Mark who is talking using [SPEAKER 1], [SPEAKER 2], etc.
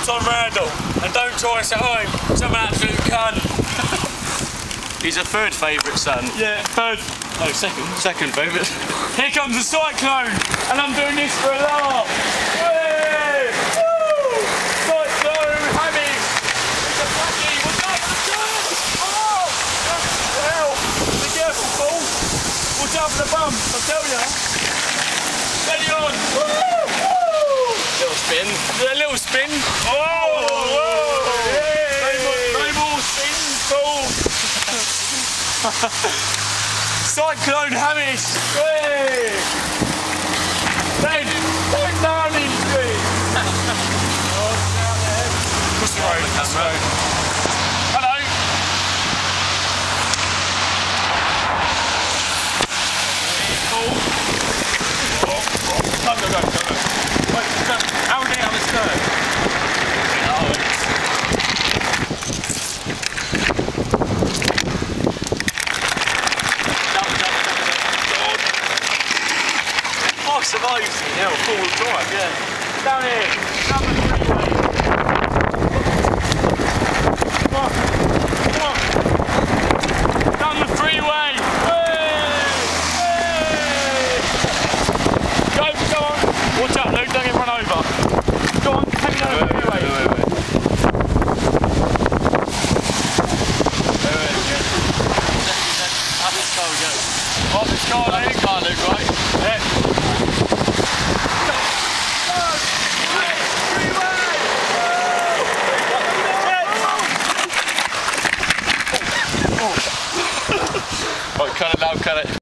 [SPEAKER 1] Tom Randall. And don't try us at home, 'cause I'm an absolute cunt.
[SPEAKER 2] He's a third favourite son.
[SPEAKER 1] Yeah, third.
[SPEAKER 2] No, second. Second favourite.
[SPEAKER 1] Here comes the cyclone, and I'm doing this for a laugh. Hey! Woo! Cyclone Hammies! It's a blackie! Watch out for the curve! Oh! Help! Be careful, Paul! Watch out for the bump, I'll tell you. Steady on! Woo! Woo!
[SPEAKER 2] Little spin.
[SPEAKER 1] A little spin. Oh! Whoa! Hey! No more spins, Paul! Cyclone Hamish! Hey! Ben! Back down in street! Oh, down there. Cross the road, cross the road. Hello! Go. Wait, go. How are we getting out of this curve?
[SPEAKER 2] Oh, I survived. Yeah, full drive, yeah.
[SPEAKER 1] Down here, down the freeway. Come on, come on. Down the freeway. Hey! Hey! Go on. Watch out, Luke, don't get run over. Go on, take me down the freeway.
[SPEAKER 2] Up this car we go.
[SPEAKER 1] Off this car, Luke.
[SPEAKER 2] Up this car, Luke, right?
[SPEAKER 1] Yeah.
[SPEAKER 2] Right, cut it now, cut it.